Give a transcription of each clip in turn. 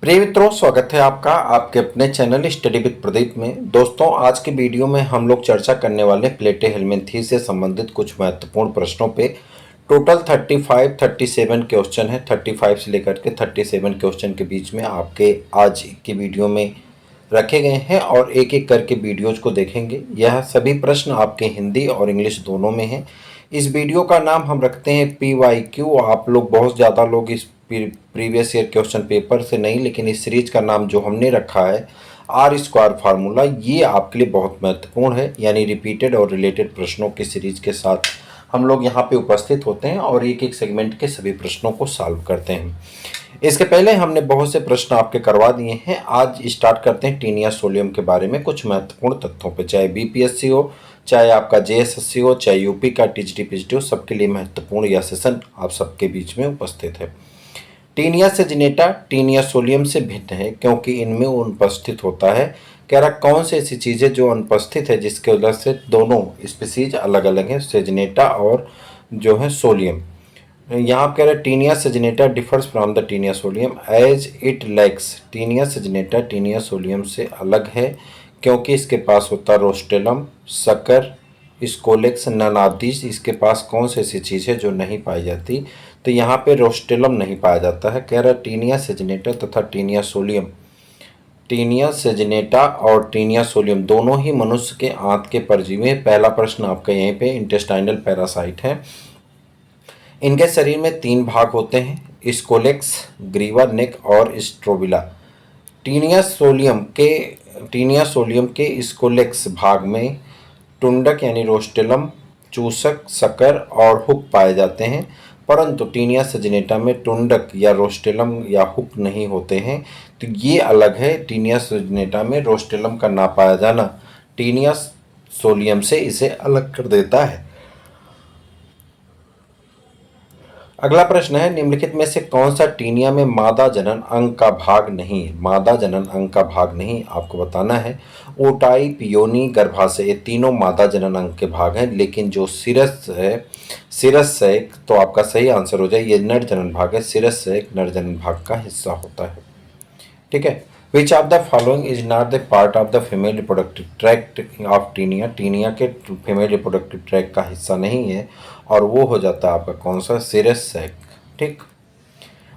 प्रिय मित्रों, स्वागत है आपका आपके अपने चैनल स्टडी विद प्रदीप में। दोस्तों, आज के वीडियो में हम लोग चर्चा करने वाले प्लेटो-हेल्मनथी से संबंधित कुछ महत्वपूर्ण प्रश्नों पे। टोटल 37 क्वेश्चन है। 35 से लेकर के 37 क्वेश्चन के बीच में आपके आज की वीडियो में रखे गए हैं और एक एक करके वीडियोज को देखेंगे। यह सभी प्रश्न आपके हिंदी और इंग्लिश दोनों में हैं। इस वीडियो का नाम हम रखते हैं PYQ। आप लोग बहुत ज़्यादा लोग इस प्रीवियस ईयर क्वेश्चन पेपर से नहीं, लेकिन इस सीरीज का नाम जो हमने रखा है आर स्क्वायर फार्मूला, ये आपके लिए बहुत महत्वपूर्ण है। यानी रिपीटेड और रिलेटेड प्रश्नों की सीरीज के साथ हम लोग यहाँ पे उपस्थित होते हैं और एक एक सेगमेंट के सभी प्रश्नों को सॉल्व करते हैं। इसके पहले हमने बहुत से प्रश्न आपके करवा दिए हैं। आज स्टार्ट करते हैं टीनिया सोलियम के बारे में कुछ महत्वपूर्ण तथ्यों पे। चाहे BPSC हो, चाहे आपका JSSC हो, चाहे यूपी का TGT PGT हो, सबके लिए महत्वपूर्ण यह सेशन आप सबके बीच में उपस्थित है। टीनिया सेजिनेटा टीनिया सोलियम से भिन्न है क्योंकि इनमें अनुपस्थित होता है। कह रहा कौन सी ऐसी चीज़ है जो अनुपस्थित है जिसके वजह से दोनों स्पीसीज अलग अलग हैं, सेजिनेटा और जो है सोलियम। यहाँ कह रहे taenia saginata differs from the taenia solium as it lacks. Taenia saginata taenia solium से अलग है क्योंकि इसके पास होता रोस्टेलम, सकर, स्कोलेक्स, ननादिस। इसके पास कौन सी ऐसी चीज़ है जो नहीं पाई जाती? तो यहाँ पे रोस्टेलम नहीं पाया जाता है। कह रहा टीनिया सेजिनेटा तथा टीनिया सोलियम, टीनिया सेजिनेटा और टीनिया सोलियम दोनों ही मनुष्य के आंत के परजीवी हैं। पहला प्रश्न आपका यहीं पे इंटेस्टाइनल पैरासाइट है। इनके शरीर में 3 भाग होते हैं, स्कोलेक्स, ग्रीवा, नेक और स्ट्रोबिला। टीनिया सोलियम के स्कोलेक्स भाग में टुंडक यानी रोस्टेलम, चूसक, सकर और हुक पाए जाते हैं, परंतु टीनिया सेजिनेटा में टुंडक या रोस्टेलम या हुक नहीं होते हैं। तो ये अलग है। टीनिया सेजिनेटा में रोस्टेलम का ना पाया जाना टीनिया सोलियम से इसे अलग कर देता है। अगला प्रश्न है, निम्नलिखित में से कौन सा टीनिया में मादा जनन अंग का भाग नहीं है? मादा जनन अंग का भाग नहीं आपको बताना है। ओटाइप, योनि, गर्भाशय, ये तीनों मादा जनन अंग के भाग हैं, लेकिन जो सिरस है, सिरस सैक, तो आपका सही आंसर हो जाए ये नर जनन भाग है। सिरस सैक नर जनन भाग का हिस्सा होता है। ठीक है। Which of the following is not the part of the female reproductive tract of taenia? Taenia के फीमेल रिप्रोडक्टिव ट्रैक्ट का हिस्सा नहीं है और वो हो जाता है आपका कौन सा? सिरस सैक। ठीक।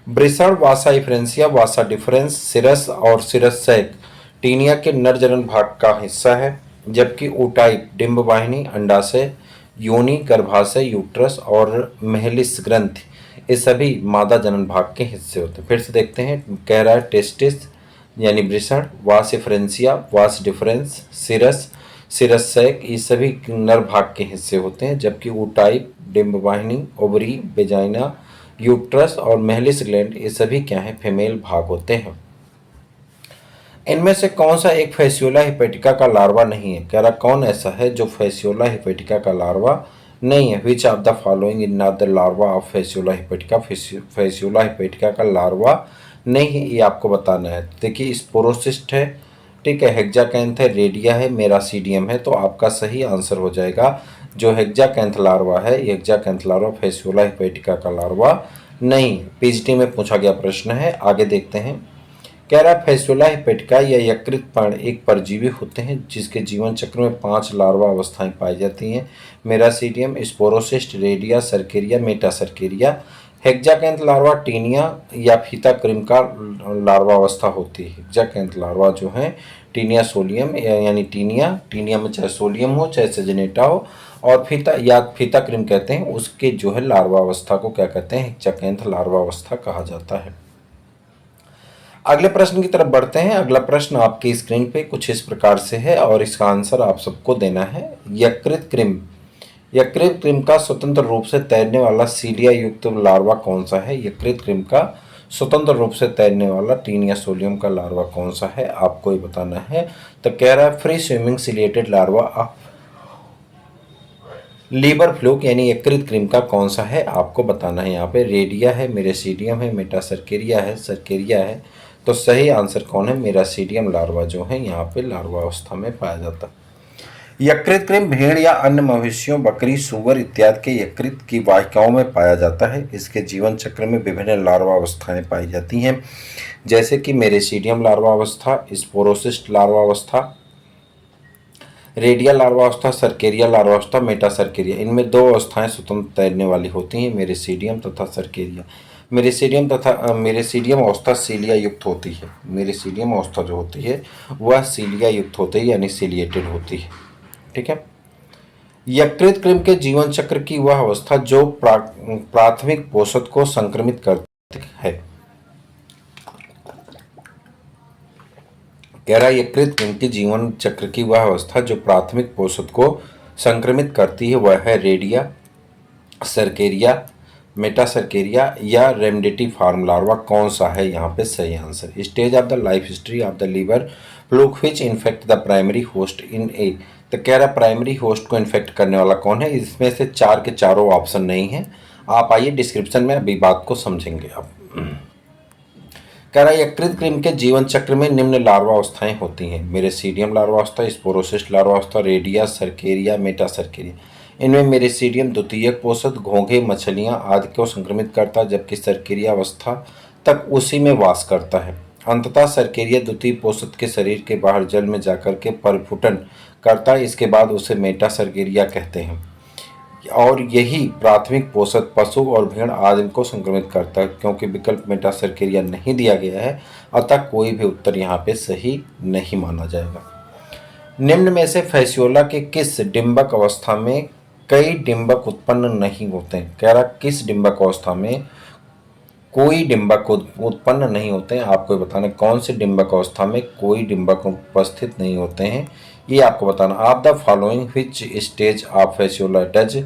ब्रिसण, वासा इफ्रेंसिया, वासा डिफरेंस, सिरस और सिरस सैक टीनिया के नर जनन भाग का हिस्सा है, जबकि ओटाइप डिंब वाहिनी, अंडाशय, योनि, गर्भाशय, यूट्रस और मेहलिस ग्रंथि ये सभी मादा जनन भाग के हिस्से होते हैं। फिर से देखते हैं। कह रहा है टेस्टिस यानी वृषण, वास इफ्रेंसिया, वास डिफरेंस, सिरस, सिरस सैक ये सभी नर भाग के हिस्से होते हैं, जबकि ओटाइप, डिंब वाहिनी, ओवरी, वेजाइना, यूट्रस और मेहलिस ग्लैंड ये सभी क्या हैं? फीमेल भाग होते हैं। इनमें से कौन सा एक फैसियोला हिपेटिका का लार्वा नहीं है? कह रहा कौन ऐसा है जो फैसियोला हिपेटिका का लार्वा नहीं है? Which of the following is not the larva of Fasciola हिपेटिका? Fasciola हिपेटिका का लार्वा नहीं है, ये आपको बताना है। देखिए स्पोरोसिस्ट है, ठीक है, हेक्साकैंथ है, रेडिया है, मेरासीडियम है, तो आपका सही आंसर हो जाएगा जो हेक्साकैंथ लार्वा है। ये हेक्साकैंथ लार्वा फैसियोला हिपेटिका का लार्वा नहीं। PGT में पूछा गया प्रश्न है। आगे देखते हैं। कह रहा फैसियोला हिपेटिका या यकृत पर्ण एक परजीवी होते हैं जिसके जीवन चक्र में 5 लार्वा अवस्थाएं पाई जाती हैं। Miracidium, sporocyst, redia, cercaria, metacercaria. Hexacanth larva taenia या फीता क्रीम का लार्वा अवस्था होती है। हेक्साकैंथ लार्वा जो है टीनिया सोलियम यानी टीनिया में चाहे सोलियम हो चाहे सेजिनेटा हो, और फीता क्रीम कहते हैं, उसके जो है लार्वा अवस्था को क्या कहते हैं? हेक्साकैंथ लार्वा अवस्था कहा जाता है। अगले प्रश्न की तरफ बढ़ते हैं। अगला प्रश्न आपकी स्क्रीन पे कुछ इस प्रकार से है और इसका आंसर आप सबको देना है। यकृत कृमि का स्वतंत्र रूप से तैरने वाला सीलिया युक्त लार्वा कौन सा है? यकृत कृमि का स्वतंत्र रूप से तैरने वाला टीनिया सोलियम का लार्वा कौन सा है? आपको ही बताना है। तो कह रहा है free swimming ciliated larva of liver fluke यानी यकृत कृमि का कौन सा है? आपको बताना है। यहाँ पे रेडिया है, मेरासीडियम है, मेटासर्केरिया है, सर्केरिया है, तो सही आंसर कौन है? मेरासीडियम लार्वा जो है यहाँ पे लार्वा अवस्था में पाया जाता है। यकृत कृमि भेड़ या अन्य मवेशियों, बकरी, सूअर इत्यादि के यकृत की वाहिकाओं में पाया जाता है। इसके जीवन चक्र में विभिन्न लार्वा अवस्थाएं पाई जाती हैं, जैसे कि मेरिसीडियम लार्वा अवस्था, स्पोरोसिस्ट लार्वा अवस्था, रेडियल लार्वा अवस्था, सर्केरिया लार्वा अवस्था, मेटासर्केरिया। इनमें दो अवस्थाएं स्वतंत्र तैरने वाली होती हैं, मेरिसीडियम तथा सर्केरिया। मेरिसीडियम अवस्था सीलिया युक्त होती है। मेरिसीडियम अवस्था जो होती है वह सीलिया युक्त होती है, यानी सीलिएटेड होती है। ठीक है। यकृत कृमि के जीवन चक्र की वह अवस्था जो प्राथमिक पोषक को संक्रमित करती है। कह रहा है यकृत कृमि के जीवन चक्र की वह अवस्था जो प्राथमिक पोषक को संक्रमित करती है वह है रेडिया, सर्केरिया, मेटासर्केरिया या रेमडेटिफार्म लार्वा। कौन सा है यहाँ पे सही answer? Stage of the life history of the liver fluke which infect the primary host in a. तो कह रहा प्राइमरी होस्ट को इन्फेक्ट करने वाला कौन है? इसमें से चार के चारों ऑप्शन नहीं है। आप आइए डिस्क्रिप्शन में अभी बात को समझेंगे आप। कह रहा है यकृत कृमि के जीवन चक्र में निम्न लार्वा अवस्थाएं होती हैं, मेरिसीडियम लार्वा अवस्था, स्पोरोसिस्ट लार्वा अवस्था, रेडिया, सर्केरिया, मेटासर्केरिया। इनमें मेरिसीडियम द्वितीयक पोषक घोंघे, मछलियां आदि को संक्रमित करता है, जबकि सर्केरिया अवस्था तक उसी में वास करता है। अंततः सर्केरिया द्वितीय पोषक के शरीर के बाहर जल में जाकर के परिफुटन करता है, इसके बाद उसे मेटासर्केरिया कहते हैं। और यही प्राथमिक पोषक पशु और भेड़ आदि को संक्रमित करता है। क्योंकि विकल्प मेटासर्केरिया नहीं दिया गया है, अतः कोई भी उत्तर यहाँ पे सही नहीं माना जाएगा। निम्न में से फैसियोला के किस डिंबक अवस्था में कई डिंबक उत्पन्न नहीं होते हैं? कह रहा किस डिंबक अवस्था में कोई डिंबक उत्पन्न नहीं होते हैं? आपको बताना कौन से डिंबक अवस्था में कोई डिंबक उपस्थित नहीं होते हैं, ये आपको बताना। आप the following which stage of Fasciola does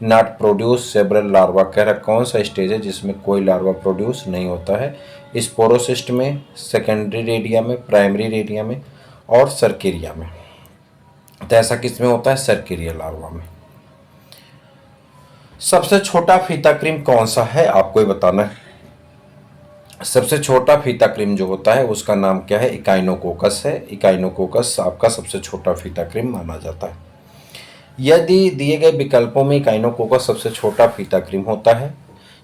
not produce several larva. कह रहा कौन सा स्टेज है जिसमें कोई लार्वा प्रोड्यूस नहीं होता है? स्पोरोसिस्ट में, सेकेंडरी रेडिया में, प्राइमरी रेडिया में और सर्केरिया में। तो ऐसा किस में होता है? सर्केरिया लार्वा में। सबसे छोटा फीता कृमि कौन सा है? आपको ये बताना है। सबसे छोटा फीता कृमि जो होता है उसका नाम क्या है? इकाइनोकोकस है। इकाइनोकोकस आपका सबसे छोटा फीता कृमि माना जाता है। यदि दिए गए विकल्पों में इकाइनोकोकस सबसे छोटा फीता कृमि होता है,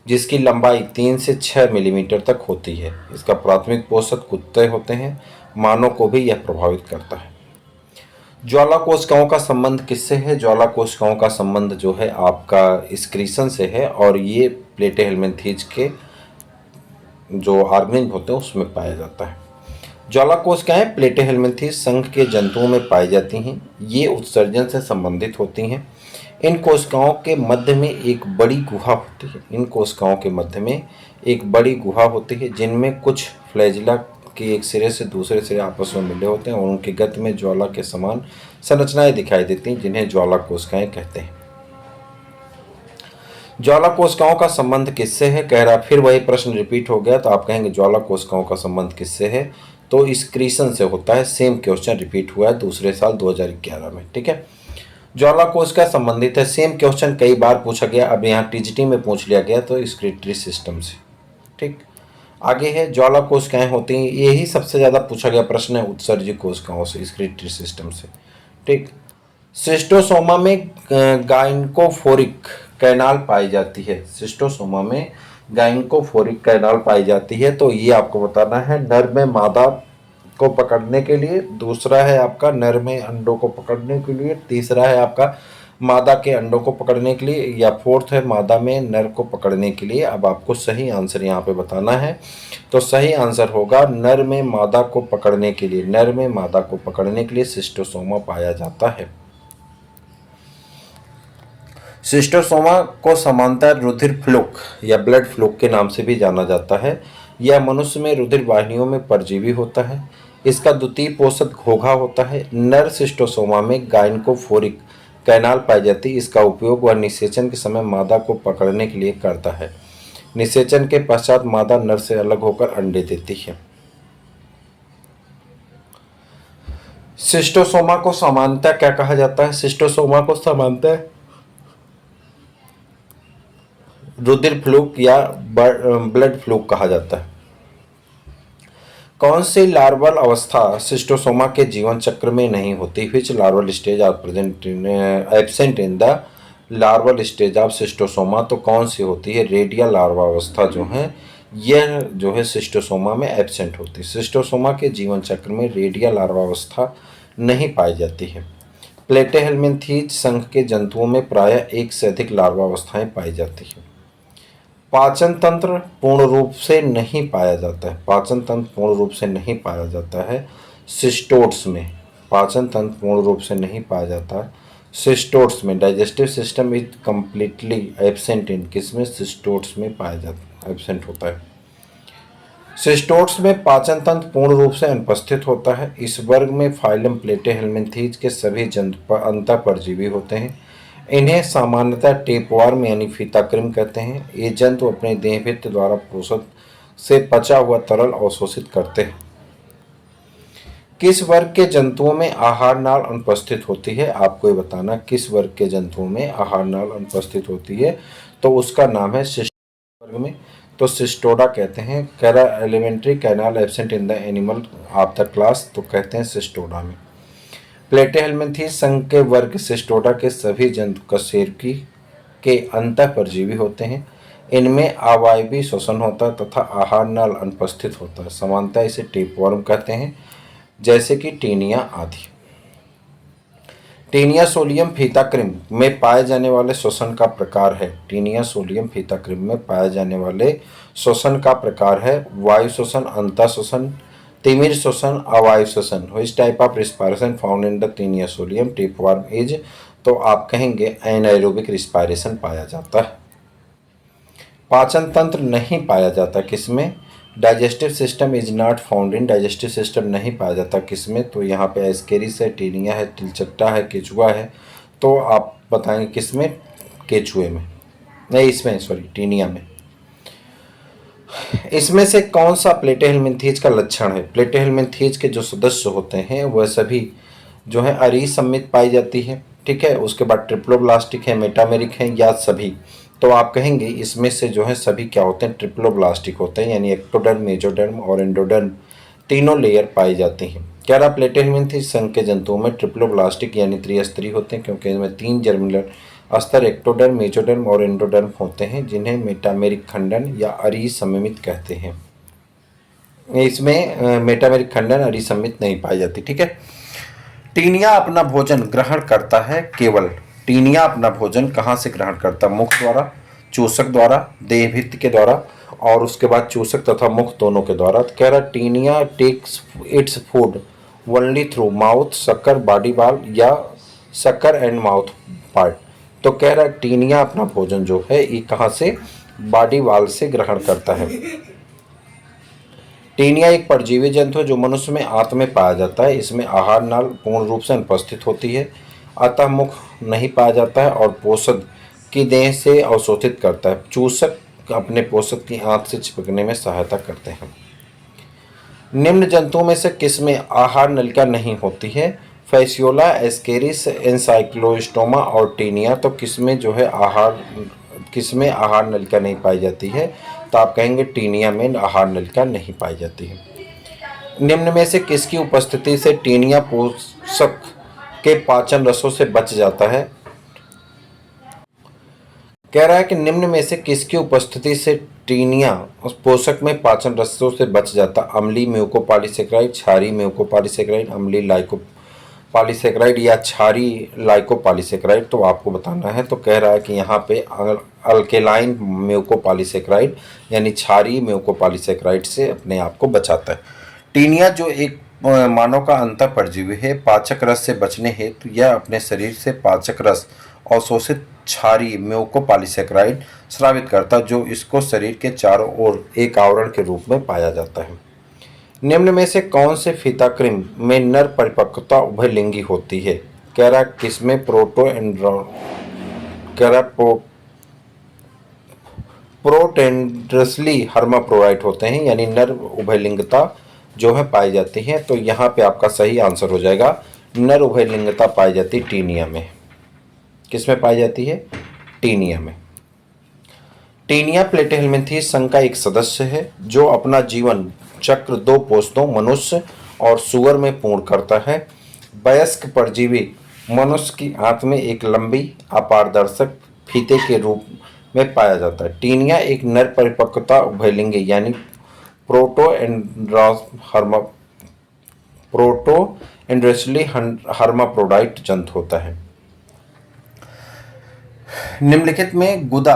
जिसकी लंबाई 3 से 6 मिलीमीटर तक होती है। इसका प्राथमिक पोषक कुत्ते होते हैं। मानव को भी यह प्रभावित करता है। ज्वाला कोशिकाओं का संबंध किससे है? ज्वाला कोशिकाओं का संबंध जो है आपका स्क्रीसन से है, और ये प्लेटेहेल्मिन्थीज के जो ऑर्गेनिज्म होते हैं उसमें पाया जाता है। ज्वाला कोशिकाएं प्लेटेहेल्मिन्थीज संघ के जंतुओं में पाई जाती हैं। ये उत्सर्जन से संबंधित होती हैं। इन कोशिकाओं के मध्य में एक बड़ी गुहा होती है। इन कोशिकाओं के मध्य में एक बड़ी गुहा होती है, जिनमें कुछ फ्लैजिला के एक सिरे से दूसरे सिरे आपस में मिले होते हैं और उनके गत में ज्वाला के समान संरचनाएं दिखाई देती हैं, जिन्हें ज्वाला कोशिकाएं कहते हैं। ज्वाला कोशिकाओं का संबंध किससे है? कह रहा फिर वही प्रश्न रिपीट हो गया, तो आप कहेंगे ज्वाला कोशिकाओं का संबंध किससे है? तो स्क्रीसन से होता है। सेम क्वेश्चन रिपीट हुआ है दूसरे साल 2011 में। ठीक है। ज्वाला कोशिका संबंधित है। सेम क्वेश्चन कई बार पूछा गया, अब यहाँ टीजीटी में पूछ लिया गया तो स्क्रीटरी सिस्टम से। ठीक। आगे है ज्वाला कोशिकाएं होती हैं, यही सबसे ज़्यादा पूछा गया प्रश्न है उत्सर्जी कोशिकाओं से, स्क्रीटरी सिस्टम से। ठीक। सिस्टोसोमा में गाइनकोफोरिक कैनाल पाई जाती है। सिस्टोसोमा में गाइनकोफोरिक कैनाल पाई जाती है। तो ये आपको बताना है नर में मादा को पकड़ने के लिए, दूसरा है आपका नर में अंडों को पकड़ने के लिए, तीसरा है आपका मादा के अंडों को पकड़ने के लिए, या फोर्थ है मादा में नर को पकड़ने के लिए। अब आपको सही आंसर यहाँ पे बताना है। तो सही आंसर होगा नर में मादा को पकड़ने के लिए, नर में मादा को पकड़ने के लिए सिस्टोसोमा पाया जाता है। सिस्टोसोमा को समांतर रुधिर फ्लूक या ब्लड फ्लूक के नाम से भी जाना जाता है। यह मनुष्य में रुधिर वाहिनियों में परजीवी होता है। इसका द्वितीय पोषक घोघा होता है। नर सिस्टोसोमा में गाइनकोफोरिक कैनाल पाई जाती है। इसका उपयोग वह निषेचन के समय मादा को पकड़ने के लिए करता है। निषेचन के पश्चात मादा नर से अलग होकर अंडे देती है। सिस्टोसोमा को समानता क्या कहा जाता है? सिस्टोसोमा को समानता रुधिर फ्लूक या ब्लड फ्लूक कहा जाता है। कौन सी लार्वल अवस्था सिस्टोसोमा के जीवन चक्र में नहीं होती? Which larval stage are present absent in the larval stage of schistosoma? तो कौन सी होती है? रेडियल लार्वा अवस्था जो है यह जो है सिस्टोसोमा में एब्सेंट होती है। सिस्टोसोमा के जीवन चक्र में रेडियल लार्वा अवस्था नहीं पाई जाती है। प्लेटेहेल्मिन्थीज संघ के जंतुओं में प्रायः एक से अधिक लार्वा अवस्थाएं पाई जाती हैं। पाचन तंत्र पूर्ण रूप से नहीं पाया जाता है। पाचन तंत्र पूर्ण रूप से नहीं पाया जाता है सिस्टोड्स में। पाचन तंत्र पूर्ण रूप से नहीं पाया जाता है सिस्टोड्स में। Digestive system is completely absent in किसमें? सिस्टोड्स में पाया जाता एब्सेंट होता है। सिस्टोड्स में पाचन तंत्र पूर्ण रूप से अनुपस्थित होता है। इस वर्ग में फाइलम प्लेटेहेल्मिन्थीज के सभी जंतु अंतःपरजीवी होते हैं। इन्हें सामान्यतः टेपवर्म यानी फीताकृमि कहते हैं। ये जंतु अपने देहभित्र द्वारा पोषक से पचा हुआ तरल अवशोषित करते हैं। किस वर्ग के जंतुओं में आहार नाल अनुपस्थित होती है? आपको ये बताना किस वर्ग के जंतुओं में आहार नाल अनुपस्थित होती है। तो उसका नाम है सिस्टोडा वर्ग में। तो सिस्टोडा कहते हैं। कैरा alimentary canal absent in the animal of the class, तो कहते हैं सिस्टोडा में। प्लेटेहेल्मिन्थीज संघ के वर्ग सिस्टोडा के सभी जंतु कशेरुकी के अंतःपरजीवी होते हैं। इनमें अवायवीय श्वसन होता है तथा आहार नाल अनुपस्थित होता है। सामान्यतः इसे टेपवर्म कहते हैं, जैसे कि टीनिया आदि। टीनिया सोलियम फीताकृमि में पाए जाने वाले श्वसन का प्रकार है। टीनिया सोलियम फीताकृमि में पाए जाने वाले श्वसन का प्रकार है वायु श्वसन, अंतः श्वसन, तिमिर श्वसन, अवायु श्वसन। Which type of respiration found in the taenia solium tapeworm is? तो आप कहेंगे एनाएरोबिक रिस्पायरेशन पाया जाता है। पाचन तंत्र नहीं पाया जाता किसमें? Digestive system is not found in. Digestive system नहीं पाया जाता किसमें? तो यहाँ पे एस्केरिस है, टीनिया है, तिलचट्टा है, केचुआ है। तो आप बताएंगे किसमें? केचुए में, नहीं इसमें सॉरी टीनिया में। इसमें से कौन सा प्लेटेहेल्मिन्थीज का लक्षण है? प्लेटेहेल्मिन्थीज के जो सदस्य होते हैं वह सभी जो है अरीसम्मित पाई जाती है। ठीक है, उसके बाद ट्रिप्लोब्लास्टिक है, मेटामेरिक है, या सभी? तो आप कहेंगे इसमें से जो है सभी क्या होते हैं? ट्रिप्लोब्लास्टिक होते हैं, यानी एक्टोडर्म, मेसोडर्म और एंडोडर्म तीनों लेयर पाई जाती हैं। कैरा प्लेटेहेल्मिन्थीज संघ के जंतुओं में ट्रिप्लोब्लास्टिक यानी त्रिस्तरीय होते हैं, क्योंकि इनमें 3 जर्मिनल अस्तर एक्टोडर्म, मेसोडर्म और एंडोडर्म होते हैं, जिन्हें मेटामेरिक खंडन या अरीसम्मित कहते हैं। इसमें मेटामेरिक खंडन अरीसम्मित नहीं पाई जाती। ठीक है। टीनिया अपना भोजन ग्रहण करता है केवल। टीनिया अपना भोजन कहाँ से ग्रहण करता है? मुख द्वारा, चूसक द्वारा, देहभित्ति के द्वारा और उसके बाद चूसक तथा मुख दोनों के द्वारा। तो कह रहा taenia takes its food only through mouth, sucker, body wall या शक्कर एंड माउथ पार्ट। तो कह रहा टीनिया अपना भोजन जो है ये कहाँ से? बॉडी वाल से ग्रहण करता है। टीनिया एक परजीवी जंतु है जो मनुष्य में आंत में पाया जाता है। इसमें आहार नाल पूर्ण रूप से अनुपस्थित होती है, अतः मुख नहीं पाया जाता है और पोषक की देह से अवशोषित करता है। चूसक अपने पोषक की आंत से चिपकने में सहायता करते हैं। निम्न जंतुओं में से किसमें आहार नलिका नहीं होती है? फैसियोला, एस्केरिस, एनसाइक्लोस्टोमा और टीनिया। तो किसमें जो है किसमें आहार नलिका नहीं पाई जाती है? तो आप कहेंगे टीनिया में आहार नलिका नहीं पाई जाती है। निम्न में से किसकी उपस्थिति से टीनिया पोषक के पाचन रसों से बच जाता है? कह रहा है कि निम्न में से किसकी उपस्थिति से टीनिया उस पोषक में पाचन रसों से बच जाता? अम्लीय म्यूकोपॉलीसेकेराइड, क्षारीय म्यूकोपॉलीसेकेराइड, अम्लीय लाइकोपॉलीसेकेराइड या क्षारीय लाइकोपॉलीसेकेराइड। तो आपको बताना है। तो कह रहा है कि यहाँ पे अल्केलाइन म्यूकोपॉलीसेकेराइड यानी क्षारीय म्यूकोपॉलीसेकेराइड से अपने आप को बचाता है। टीनिया जो एक मानव का अंतःपरजीवी है, पाचक रस से बचने हेतु यह अपने शरीर से पाचक रस अवशोषित क्षारीय म्यूकोपॉलीसेकेराइड स्रावित करता, जो इसको शरीर के चारों ओर एक आवरण के रूप में पाया जाता है। निम्न में से कौन से फीताकृमि में नर परिपक्वता उभयलिंगी होती है? कह रहा किसमें? प्रोटेंड्रसली हर्माफ्रोडाइट होते हैं, यानी नर उभयलिंगता जो है पाई जाती है। तो यहाँ पे आपका सही आंसर हो जाएगा नर उभयलिंगता पाई जाती टीनिया में। किसमें पाई जाती है? टीनिया में। टीनिया प्लेटेहेल्मिन्थीज संघ का एक सदस्य है जो अपना जीवन चक्र 2 पोषकों मनुष्य और सूअर में पूर्ण करता है। वयस्क परजीवी मनुष्य की आंत में एक लंबी अपारदर्शक फीते के रूप में पाया जाता है। टीनिया एक नर परिपक्वता उभयलिंगी यानी प्रोटो इंडस्ट्रियली हर्माफ्रोडाइट जंतु होता है। निम्नलिखित में गुदा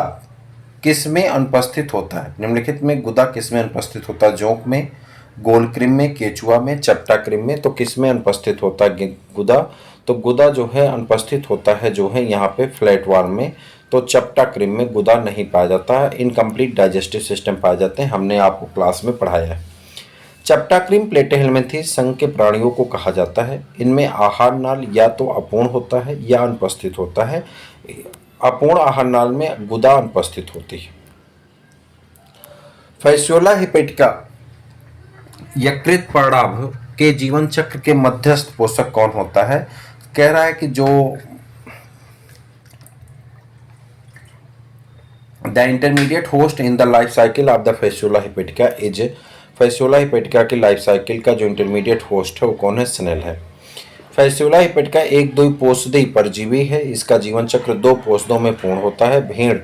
किसमें अनुपस्थित होता है? निम्नलिखित में गुदा किसमें अनुपस्थित होता है? जोंक में, गोलकृमि में, केचुआ में, चपटाकृमि में। तो किसमें अनुपस्थित होता है गुदा? तो गुदा जो है अनुपस्थित होता है जो है यहाँ पे फ्लैटवर्म में। तो चपटाकृमि में गुदा नहीं पाया जाता है। इनकम्प्लीट डाइजेस्टिव सिस्टम पाए जाते हैं, हमने आपको क्लास में पढ़ाया है। चपटाकृमि प्लेटेहेल्मिन्थेस संघ के प्राणियों को कहा जाता है। इनमें आहार नाल या तो अपूर्ण होता है या अनुपस्थित होता है। अपूर्ण आहार नाल में गुदा अनुपस्थित होती है। फैसियोला हिपेटिका यकृत पर्णाभ के जीवन चक्र के मध्यस्थ पोषक कौन होता है? कह रहा है कि जो the intermediate host in the life cycle of the Fasciola हिपेटिका is, Fasciola हिपेटिका की लाइफ साइकिल का जो इंटरमीडिएट होस्ट है वो कौन है? स्नेल है। फैसियोला हिपेटिका एक द्विपोषदी परजीवी है। इसका जीवन चक्र 2 पोषदों में पूर्ण होता है। भेड़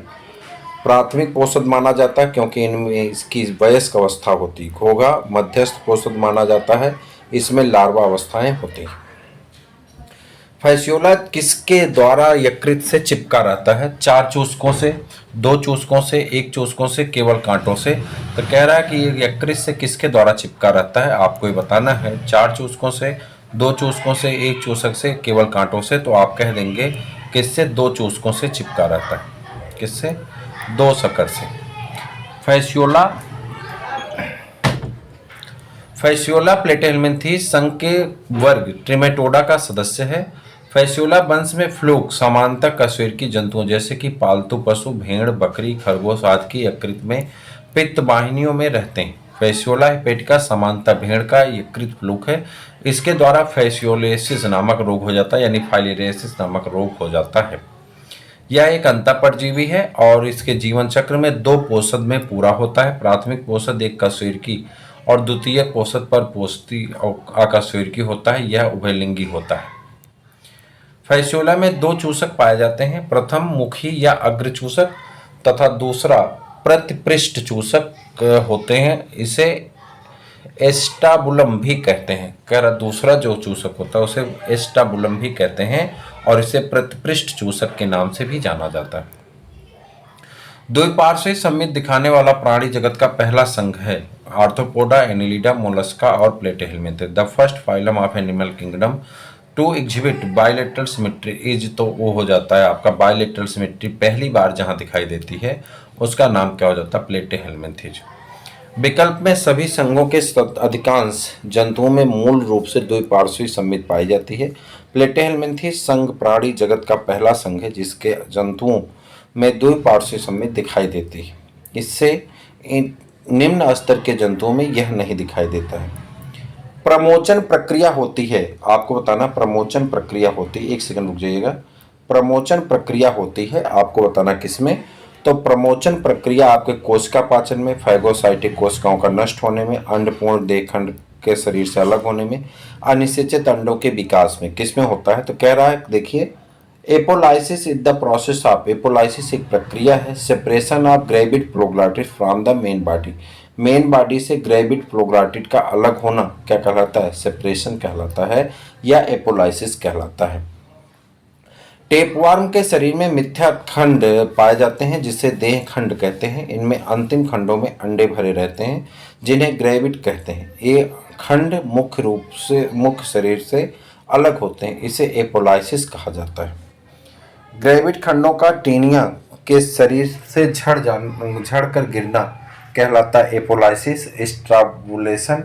प्राथमिक पोषद माना जाता है क्योंकि इनमें इसकी वयस्क अवस्था होती है। घोघा मध्यस्थ पोषद माना जाता है, इसमें लार्वा अवस्थाएं होती हैं। फैसियोला किसके द्वारा यकृत से चिपका रहता है? 4 चूसकों से, 2 चूसकों से, 1 चूसकों से, केवल कांटों से। तो कह रहा है कि ये यकृत से किसके द्वारा चिपका रहता है? आपको ये बताना है। 4 चूसकों से, 2 चूसकों से, 1 चूसक से, केवल कांटों से। तो आप कह देंगे किससे? 2 चूसकों से चिपका रहता है। किससे? 2 शकर से। फैसियोला प्लेटेहेल्मिन्थेस संघ के वर्ग ट्रिमेटोडा का सदस्य है। फैसियोला वंश में फ्लूक समानता कशेरुकी जंतुओं जैसे कि पालतू पशु, भेड़, बकरी, खरगोश आदि की यकृत में पित्त वाहिनियों में रहते हैं। फैसियोला हिपेटिका समानता भेड़ का यकृत फ्लूक है। इसके द्वारा फैसियोलेसिस नामक रोग हो जाता है, यानी फाइलेरियासिस नामक रोग हो जाता है। यह एक अंतःपरजीवी है और इसके जीवन चक्र में 2 पोषद में पूरा होता है। प्राथमिक पोषद एक कशेरुकी और द्वितीय पोषद पर पोषती अकशेरुकी होता है। यह उभयलिंगी होता है। फैसियोला में 2 चूसक पाए जाते हैं। प्रथम मुखी या अग्र चूसक तथा दूसरा प्रतिपृष्ठ चूसक होते हैं। इसे एस्टाबुलम भी कहते हैं। कह रहा दूसरा जो चूसक होता है उसे एस्टाबुलम भी कहते हैं और इसे प्रतिपृष्ठ चूसक के नाम से भी जाना जाता है। द्विपार्श्विक सममित दिखाने वाला प्राणी जगत का पहला संघ है आर्थ्रोपोडा, एनिलिडा, मोलस्का और platyhelminthes. The first phylum of animal kingdom to exhibit bilateral symmetry is, तो वो हो जाता है आपका बायलेटरल सिमेट्री पहली बार जहां दिखाई देती है उसका नाम क्या हो जाता है? प्लेटेहेल्मिन्थेस। विकल्प में सभी संघों के अधिकांश जंतुओं में मूल रूप से द्विपार्श्विक सममित पाई जाती है। प्लेटेहेल्मिन्थेस संघ प्राणी जगत का पहला संघ है जिसके जंतुओं में द्विपार्श्विक सममित दिखाई देती है। इससे निम्न स्तर के जंतुओं में यह नहीं दिखाई देता है। प्रमोचन प्रक्रिया होती है, आपको बताना प्रमोचन प्रक्रिया होती है। 1 सेकंड रुक जाइएगा। प्रमोचन प्रक्रिया होती है आपको बताना किसमें? तो प्रमोचन प्रक्रिया आपके कोशिका पाचन में, फैगोसाइटिक कोशिकाओं का नष्ट होने में, अंडपूर्ण देहखंड के शरीर से अलग होने में, अनिषेचित अंडों के विकास में। किसमें होता है? तो कह रहा है देखिए, apolysis is the process of, apolysis एक प्रक्रिया है, separation of gravid proglottid from the main body. Main body से ग्रेविड प्रोग्लैटिड का अलग होना क्या कहलाता है? सेपरेशन कहलाता है या एपोलाइसिस कहलाता है। टेपवार्म के शरीर में मिथ्या खंड पाए जाते हैं जिसे देह खंड कहते हैं। इनमें अंतिम खंडों में अंडे भरे रहते हैं जिन्हें ग्रेविड कहते हैं। ये खंड मुख्य रूप से मुख्य शरीर से अलग होते हैं, इसे एपोलाइसिस कहा जाता है। ग्रेविड खंडों का टीनिया के शरीर से झड़ कर गिरना कहलाता है एपोलाइसिस। स्ट्राबुलेशन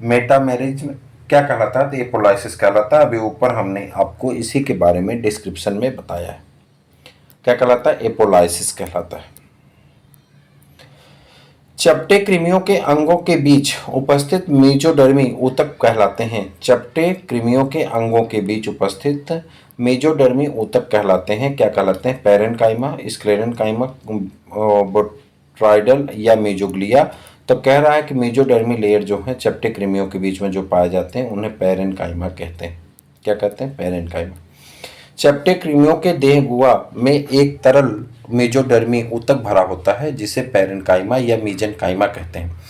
मेटामेरिज्म क्या कहलाता है? तो एपोलाइसिस कहलाता है। अभी ऊपर हमने आपको इसी के बारे में डिस्क्रिप्शन में बताया है। क्या कहलाता है? एपोलाइसिस कहलाता है। चपटे कृमियों के अंगों के बीच उपस्थित मेजोडर्मी ऊतक कहलाते हैं। चपटे कृमियों के अंगों के बीच उपस्थित मेजोडर्मी ऊतक कहलाते हैं। क्या कहलाते हैं? पैरेन्काइमा, स्क्लेरेन्काइमा, बोट्राइडल या मेजोग्लिया। तो कह रहा है कि मेजोडर्मी लेयर जो है चपटे कृमियों के बीच में जो पाए जाते हैं उन्हें पैरेन्काइमा कहते हैं। क्या कहते हैं? पैरेन्काइमा। चपटे कृमियों के देह गुहा में एक तरल मेजोडर्मी ऊतक भरा होता है जिसे पैरेन्काइमा या मीजेनकाइमा कहते हैं।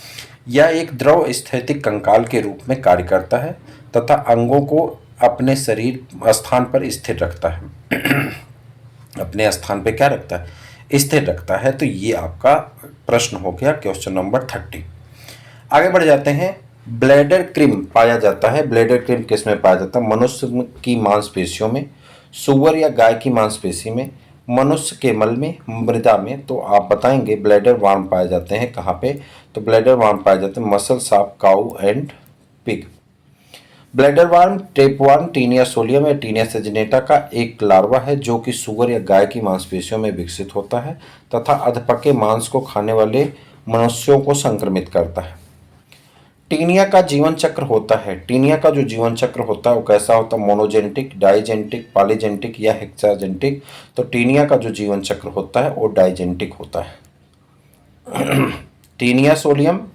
यह एक द्रव स्थैतिक कंकाल के रूप में कार्य करता है तथा अंगों को अपने शरीर स्थान पर स्थिर रखता है। अपने स्थान पे क्या रखता है? स्थिर रखता है। तो ये आपका प्रश्न हो गया क्वेश्चन नंबर 30। आगे बढ़ जाते हैं। ब्लैडर क्रिम पाया जाता है। ब्लैडर क्रिम किस में पाया जाता है? मनुष्य की मांसपेशियों में, सुअर या गाय की मांसपेशी में, मनुष्य के मल में, मृदा में। तो आप बताएंगे ब्लैडर वार्म पाए जाते हैं कहाँ पे? तो ब्लैडर वार्म पाए जाते हैं muscles of cow and pig. Bladder worm tapeworm taenia solium या टीनिया सेजिनेटा का एक लार्वा है जो कि सुअर या गाय की मांसपेशियों में विकसित होता है तथा अधपके मांस को खाने वाले मनुष्यों को संक्रमित करता है। टीनिया का जीवन चक्र होता है। टीनिया का जो जीवन चक्र होता है वो कैसा होता है? मोनोजेनेटिक, डाइजेनेटिक, पॉलीजेनेटिक या हेक्साजेनेटिक। तो टीनिया का जो जीवन चक्र होता है वो डाइजेनेटिक होता है। टीनिया सोलियम,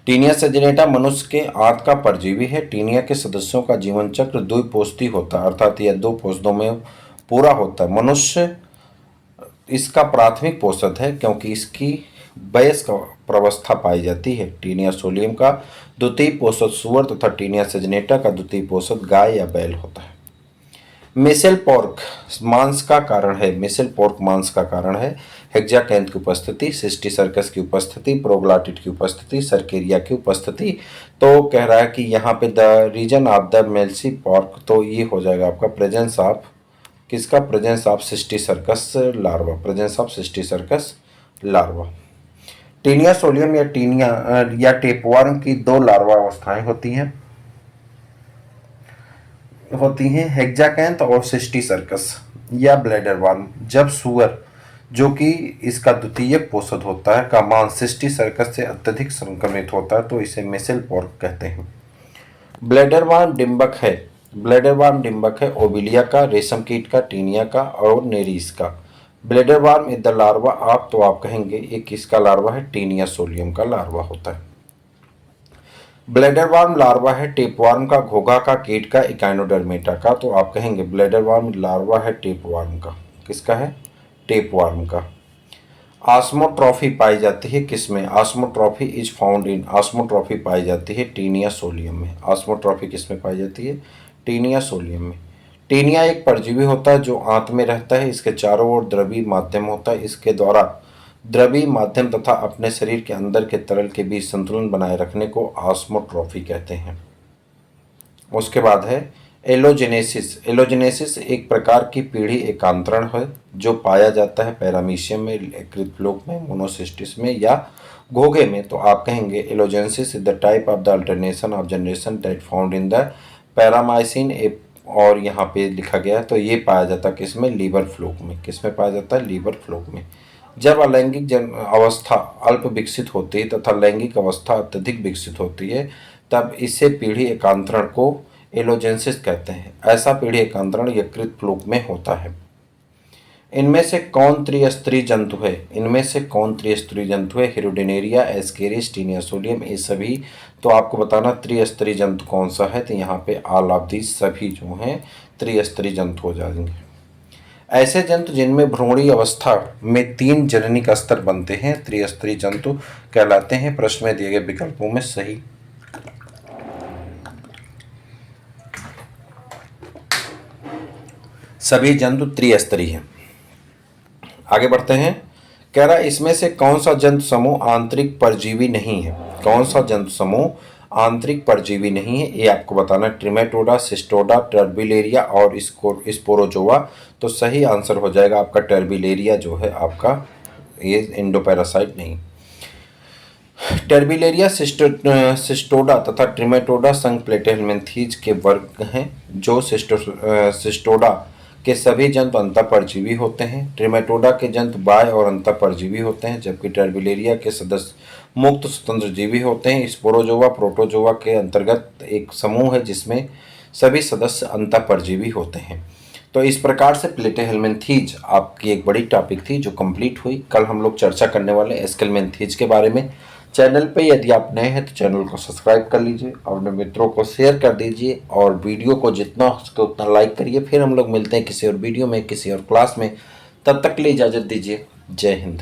टीनिया सेजिनेटा मनुष्य के आंत का परजीवी है। टीनिया के सदस्यों का जीवन चक्र द्विपोषी होता है, अर्थात यह 2 पोषदों में पूरा होता है। मनुष्य इसका प्राथमिक पोषक है क्योंकि इसकी वयस्क प्रवस्था पाई जाती है। टीनिया सोलियम का द्वितीय पोषक सुअर तथा टीनिया सेजिनेटा का द्वितीय पोषक गाय या बैल होता है। मिसेल पोर्क मांस का कारण है। मिसेल पोर्क मांस का कारण है हेक्साकैंथ की उपस्थिति, सिस्टी सर्कस की उपस्थिति, प्रोग्लाटिड की उपस्थिति, सर्केरिया की उपस्थिति। तो कह रहा है कि यहाँ पे द रीजन ऑफ द मेल्सी पोर्क, तो ये हो जाएगा आपका प्रेजेंस ऑफ किसका? Presence of cysticercus larva. Presence of cysticercus larva. Taenia solium या टेपवार्म की 2 लार्वा अवस्थाएं होती हैं हेक्साकैंथ और सिस्टी सर्कस या ब्लैडर वार्म। जब सुअर जो कि इसका द्वितीय पोषक होता है का मांस सिस्टी सर्कस से अत्यधिक संक्रमित होता है तो इसे मिसेल पोर्क कहते हैं। ब्लैडर वार्म डिंबक है। ब्लैडर वार्म डिंबक है ओबिलिया का, रेशम कीट का, टीनिया का और नेरीस का। Bladder warm is the larva of, तो आप कहेंगे ये किसका लार्वा है? टीनिया सोलियम का लार्वा होता है। ब्लैडर वार्म लार्वा है टेपवार्म का, घोघा का, कीट का, इकाइनोडर्मेटा का। तो आप कहेंगे ब्लैडर वार्म लार्वा है टेपवार्म का। किसका है? टेपवार्म का। ऑस्मोट्रॉफी पाई जाती है किसमें? ऑस्मोट्रॉफी इज फाउंड इन, ऑस्मोट्रॉफी पाई जाती है टीनिया सोलियम में। ऑस्मोट्रॉफी किसमें पाई जाती है? टीनिया सोलियम में। टीनिया एक परजीवी होता है जो आंत में रहता है। इसके चारों ओर द्रवी माध्यम होता है। इसके द्वारा द्रवी माध्यम तथा अपने शरीर के अंदर के तरल के बीच संतुलन बनाए रखने को ऑस्मोट्रॉफी कहते हैं। उसके बाद है एलोजेनेसिस। एलोजेनेसिस एक प्रकार की पीढ़ी एकांतरण है जो पाया जाता है पैरामीशियम में, यकृत फ्लूक में, मोनोसिस्टिस में या घोघे में। तो आप कहेंगे allogenesis is the type of the alternation of generation that found in the paramecium और यहाँ पे लिखा गया है। तो ये पाया जाता है किसमें? लीवर फ्लूक में। किसमें पाया जाता है? लीवर फ्लूक में। जब अलैंगिक अवस्था अल्प विकसित होती है तथा लैंगिक अवस्था अत्यधिक विकसित होती है तब इसे पीढ़ी एकांतरण को एलोजेनेसिस कहते हैं। ऐसा पीढ़ी एकांतरण यकृत फ्लूक में होता है। इनमें से कौन त्रिस्तरीय जंतु है? इनमें से कौन त्रिस्तरीय जंतु है? हिरुडिनेरिया, एस्केरिस, टीनिया सोलियम, ये सभी। तो आपको बताना त्रिस्तरीय जंतु कौन सा है? तो यहाँ पे ऑल ऑफ दीज सभी जो हैं त्रिस्तरीय जंतु हो जाएंगे। ऐसे जंतु जिनमें भ्रूणी अवस्था में 3 जननिक स्तर बनते हैं त्रिस्तरीय जंतु कहलाते हैं। प्रश्न में दिए गए विकल्पों में सही सभी जंतु त्रिस्तरीय हैं। आगे बढ़ते हैं। कह रहा है इसमें से कौन सा जंतु समूह आंतरिक परजीवी नहीं है? कौन सा जंतु समूह आंतरिक परजीवी नहीं है ये आपको बताना। ट्रिमेटोडा, सिस्टोडा, टर्बिलेरिया और स्पोरोजोआ। तो सही आंसर हो जाएगा आपका टर्बिलेरिया जो है आपका, ये इंडोपैरासाइट नहीं। टर्बिलेरिया, सिस्टोडा तथा ट्रिमेटोडा संघ प्लेटेलमेंथीज के वर्ग हैं। जो सिस्टोडा के सभी जंतु अंतःपरजीवी होते हैं। ट्रिमेटोडा के जंतु बाह्य और अंतःपरजीवी होते हैं जबकि टर्बिलेरिया के सदस्य मुक्त स्वतंत्र जीवी होते हैं। स्पोरोजोआ प्रोटोजोआ के अंतर्गत एक समूह है जिसमें सभी सदस्य अंतःपरजीवी होते हैं। तो इस प्रकार से प्लेटेहेल्मिन्थीज आपकी एक बड़ी टॉपिक थी जो कंप्लीट हुई। कल हम लोग चर्चा करने वाले एस्केल्मेंथीज के बारे में। चैनल पे यदि आप नए हैं तो चैनल को सब्सक्राइब कर लीजिए और अपने मित्रों को शेयर कर दीजिए और वीडियो को जितना हो सके उतना लाइक करिए। फिर हम लोग मिलते हैं किसी और वीडियो में, किसी और क्लास में। तब तक के लिए इजाज़त दीजिए। जय हिंद।